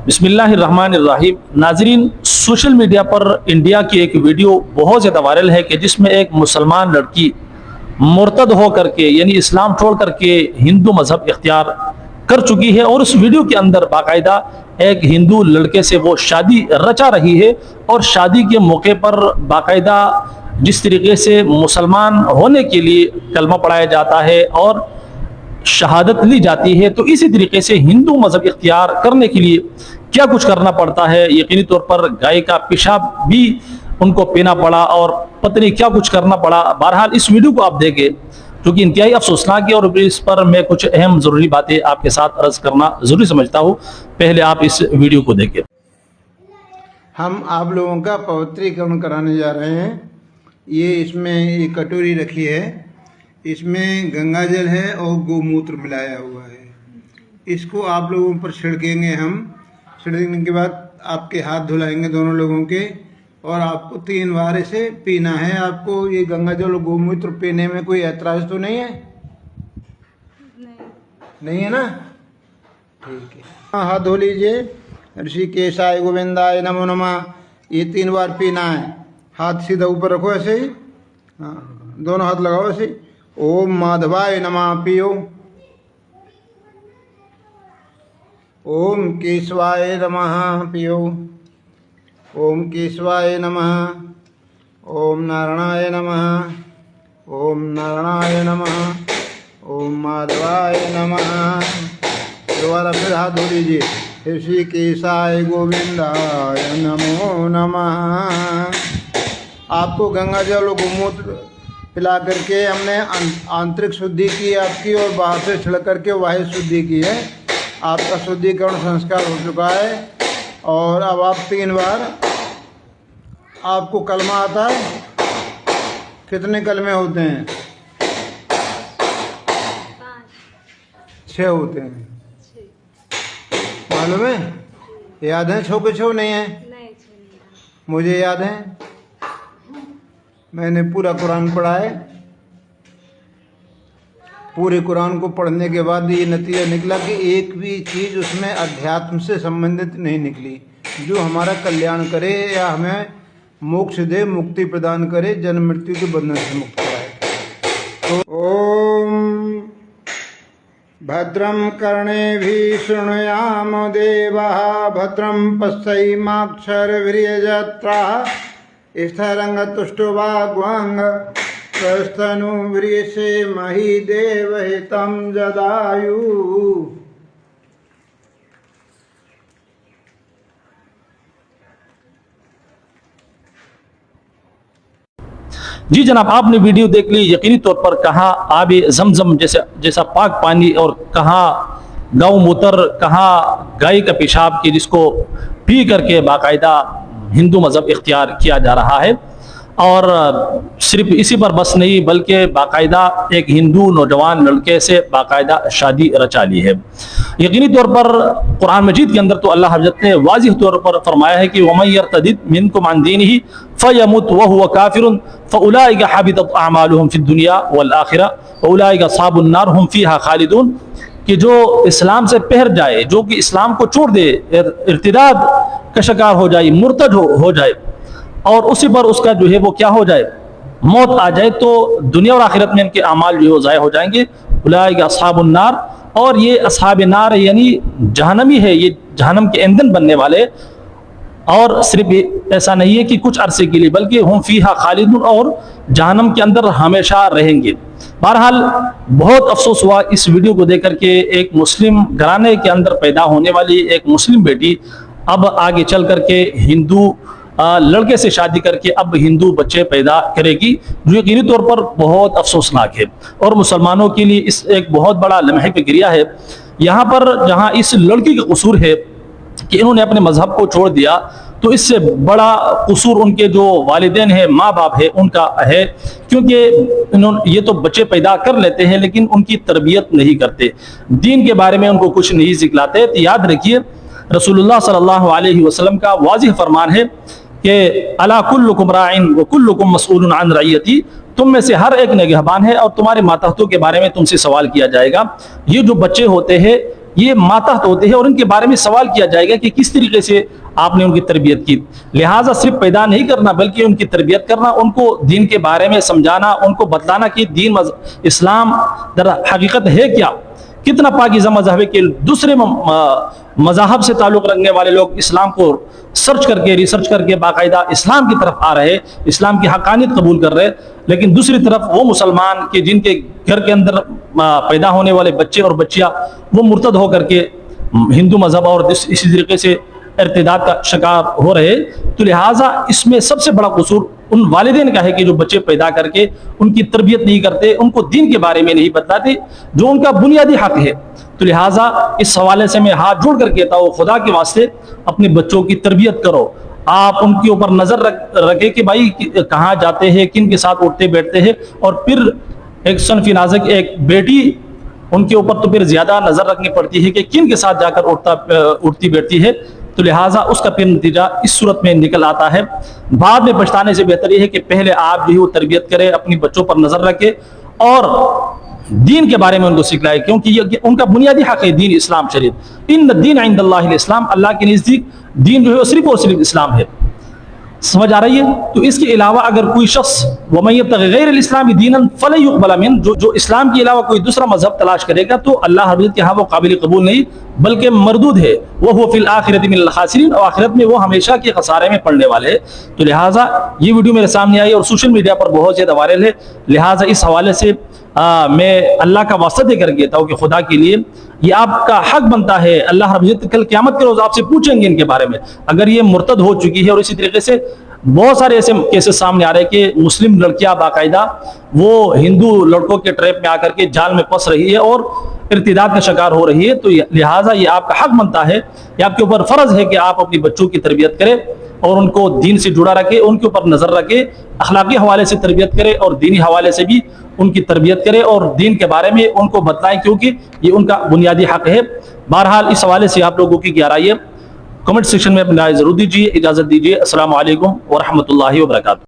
बिस्मिल्लाहिर्रहमानिर्रहीम। नाजरीन, social media पर इंडिया की एक वीडियो बहुत ज़्यादा वायरल है कि जिसमें एक मुसलमान लड़की मुर्तद हो करके यानी इस्लाम छोड़ करके हिंदू मजहब इख्तियार कर चुकी है और उस वीडियो के अंदर बाकायदा एक हिंदू लड़के से वो शादी रचा रही है और शादी के मौके पर बाकायदा जिस तरीके से मुसलमान होने के लिए कलमा पढ़ाया जाता है और शहादत ली जाती है, तो इसी तरीके से हिंदू मजहब इख्तियार करने के लिए क्या कुछ करना पड़ता है। यकीनी तौर पर गाय का पेशाब भी उनको पीना पड़ा और पत्नी क्या कुछ करना पड़ा। बहरहाल इस वीडियो को आप देखें जो कि इंतहाई अफसोसनाक है और इस पर मैं कुछ अहम ज़रूरी बातें आपके साथ अर्ज करना ज़रूरी समझता हूँ। पहले आप इस वीडियो को देखें। हम आप लोगों का पवित्रीकरण कराने जा रहे हैं। ये इसमें ये कटोरी रखी है, इसमें गंगा जल है और गोमूत्र मिलाया हुआ है। इसको आप लोगों पर छिड़केंगे हम। छिड़कने के बाद आपके हाथ धुलाएंगे दोनों लोगों के और आपको 3 बार इसे पीना है। आपको ये गंगा जल और गोमूत्र पीने में कोई ऐतराज तो नहीं है? नहीं है ना? ठीक है, हाथ धो लीजिए। ऋषिकेशाय गोविंदाय नमो नमः। ये 3 बार पीना है। हाथ सीधा ऊपर रखो ऐसे ही, हाँ, दोनों हाथ लगाओ ऐसे ही। ओम माधवाय नमः पियो। ओम केशवाय नमः पियो। ओम केशवाय नमः। ओम नारायणाय नमः। ओम नारायणाय नमः। ओम माधवाय नमः। दोबारा फिर हाथ धो लीजिए। ऋषिकेशाय गोविंदाय नमो नमः। आपको गंगा जल और गोमूत्र पिला करके हमने आंतरिक शुद्धि की आपकी और बाहर से छिड़क करके बाह्य शुद्धि की है। आपका शुद्धिकरण संस्कार हो चुका है और अब आप 3 बार आपको कलमा आता है। कितने कलमे होते हैं? 6 होते हैं। मालूम है? याद है? 6 के 6 नहीं है? मुझे याद है, मैंने पूरा कुरान पढ़ा है। पूरे कुरान को पढ़ने के बाद ये नतीजा निकला कि एक भी चीज़ उसमें अध्यात्म से संबंधित नहीं निकली जो हमारा कल्याण करे या हमें मोक्ष दे, मुक्ति प्रदान करे, जन्म मृत्यु के बंधन से मुक्त कराए। तो ओम भद्रम कर्णेभिः शृणुयाम देवाः भद्रम पश्येमाक्षरवीर्यजत्राः स्थिरंगतुष्टुवाग्वांग प्रस्थनु व्रियसे मही देवहितं जदायु। जी जनाब, आपने वीडियो देख ली। यकीनी तौर पर कहाँ आबे जमजम जैसा पाक पानी और कहाँ गौ मूत्र, कहाँ गाय का पेशाब की जिसको पी करके बाकायदा हिंदू मजहब इख्तियार किया जा रहा है। और सिर्फ इसी पर बस नहीं बल्कि बाकायदा एक हिंदू नौजवान लड़के से बाकायदा शादी रचा ली है। यकीनी तौर पर कुरान मजीद के अंदर तो अल्लाह हज़रत ने वाज़िह तौर पर फरमाया है कि वमन यर्तदिद मिनकुम अन दीनिही फयमुत वहुव काफिरुन फउलाइका हबितत अअमालुहुम फिद दुनिया वल आखिरह वउलाइका अस्हाबुन नार हुम फीहा खालिदून। कि जो इस्लाम से पहर जाए, जो कि इस्लाम को छोड़ दे, इर्तिदाद का शिकार हो जाए, मुर्तद हो जाए और उसी पर उसका जो है वो क्या हो जाए, मौत आ जाए, तो दुनिया और आखिरत में इनके अमाल जो है ज़ाया हो जाएंगे। उलाइका अस्हाबुन नार, और ये अस्हाब नार यानी जहन्नमी है, ये जहन्नम के ईंधन बनने वाले। और सिर्फ ऐसा नहीं है कि कुछ अरसे के लिए बल्कि हम फीहा खालिदून, और जहन्नम के अंदर हमेशा रहेंगे। बहरहाल बहुत अफसोस हुआ इस वीडियो को देख करके। एक मुस्लिम घराने के अंदर पैदा होने वाली एक मुस्लिम बेटी अब आगे चल करके हिंदू लड़के से शादी करके अब हिंदू बच्चे पैदा करेगी, जो यकीनी तौर पर बहुत अफसोसनाक है और मुसलमानों के लिए इस एक बहुत बड़ा लम्हे पे गिरिया है। यहाँ पर जहाँ इस लड़की का कसूर है कि इन्होंने अपने मजहब को छोड़ दिया, तो इससे बड़ा कसूर उनके जो वालिदैन हैं, माँ बाप है, उनका है। क्योंकि इन्होंने ये तो बच्चे पैदा कर लेते हैं लेकिन उनकी तरबियत नहीं करते, दीन के बारे में उनको कुछ नहीं सिखलाते। तो याद रखिए रसूलुल्लाह सल्लल्लाहु अलैहि वसल्लम का वाज़िह फरमान है कि अला कुल्लुकुम राइन व कुल्लुकुम मसऊलुन अन रइयती, तुम में से हर एक निगहबान है और तुम्हारे मातहतों के बारे में तुमसे सवाल किया जाएगा। ये जो बच्चे होते हैं ये मातहत होते हैं और इनके बारे में सवाल किया जाएगा कि किस तरीके से आपने उनकी तरबियत की। लिहाजा सिर्फ पैदा नहीं करना बल्कि उनकी तरबियत करना, उनको दीन के बारे में समझाना, उनको बतलाना कि दीन इस्लाम दर हकीकत है क्या, कितना पाकीज़ा मज़हब है कि दूसरे मज़हब से ताल्लुक़ रखने वाले लोग इस्लाम को सर्च करके रिसर्च करके बाकायदा इस्लाम की तरफ आ रहे, इस्लाम की हक़ानियत कबूल कर रहे, लेकिन दूसरी तरफ वो मुसलमान के जिनके घर के अंदर पैदा होने वाले बच्चे और बच्चियाँ वो मुर्तद होकर के हिंदू मज़हब और इसी तरीके से इर्तिदाद का शिकार हो रहे। तो लिहाजा इसमें सबसे बड़ा कसूर उन वालिदैन का है कि जो बच्चे पैदा करके उनकी तरबियत नहीं करते, उनको दीन के बारे में नहीं बताते जो उनका बुनियादी हक है। तो लिहाजा इस हवाले से मैं हाथ जोड़ कर कहता हूँ, खुदा के वास्ते अपने बच्चों की तरबियत करो, आप उनके ऊपर नजर रखें कि भाई कहाँ जाते हैं, किन के साथ उठते बैठते हैं। और फिर एक सनफी नाज़िक एक बेटी, उनके ऊपर तो फिर ज्यादा नजर रखनी पड़ती है कि किन के साथ जाकर उठती बैठती है। तो लिहाजा उसका फिर नतीजा इस सूरत में निकल आता है। बाद में पछताने से बेहतर यह है कि पहले आप जो है वो तरबियत करें, अपनी बच्चों पर नजर रखें और दीन के बारे में उनको सिखलाए, क्योंकि ये उनका बुनियादी हक है दीन इस्लाम शरीफ। इन दीन इंदल्लाहिल इस्लाम, अल्लाह के नज़दीक दीन जो है वो सिर्फ और सिर्फ इस्लाम है। समझ आ रही है? तो इसके अलावा अगर कोई शख्स वमन यब्तग़ी गैरल इस्लामी दीनन फलन युक़बल मिन्हु, जो इस्लाम के अलावा कोई दूसरा मजहब तलाश करेगा तो अल्लाह रब्बुल के यहाँ वो काबिल कबूल नहीं बल्कि मरदूद है। वह हुवा फिल आखिरति मिनल खासिरीन, और आखिरत में वो हमेशा के खसारे में पड़ने वाले है। तो लिहाजा ये वीडियो मेरे सामने आई और सोशल मीडिया पर बहुत ज़्यादा वायरल है। लिहाजा इस हवाले से मैं अल्लाह का वास्ता देकर कहता हूँ कि खुदा के लिए ये आपका हक बनता है। अल्लाह रब्बुल इज्जत कल क़यामत के रोज़ आपसे पूछेंगे इनके बारे में, अगर ये मुर्तद हो चुकी है। और इसी तरीके से बहुत सारे ऐसे केसेस सामने आ रहे हैं कि मुस्लिम लड़कियां बाकायदा वो हिंदू लड़कों के ट्रैप में आकर के जाल में फंस रही है और इर्तिदाद का शिकार हो रही है। तो लिहाजा ये आपका हक बनता है, ये आपके ऊपर फर्ज है कि आप अपनी बच्चों की तरबियत करें और उनको दीन से जुड़ा रखें, उनके ऊपर नजर रखें, अखलाकी हवाले से तरबियत करें और दीनी हवाले से भी उनकी तरबियत करें और दीन के बारे में उनको बताएं, क्योंकि ये उनका बुनियादी हक है। बहरहाल इस हवाले से आप लोगों की क्या राय है, कमेंट सेक्शन में अपनी राय जरूर दीजिए। इजाजत दीजिए। अस्सलाम वालेकुम व रहमतुल्लाहि व बरकातुहू।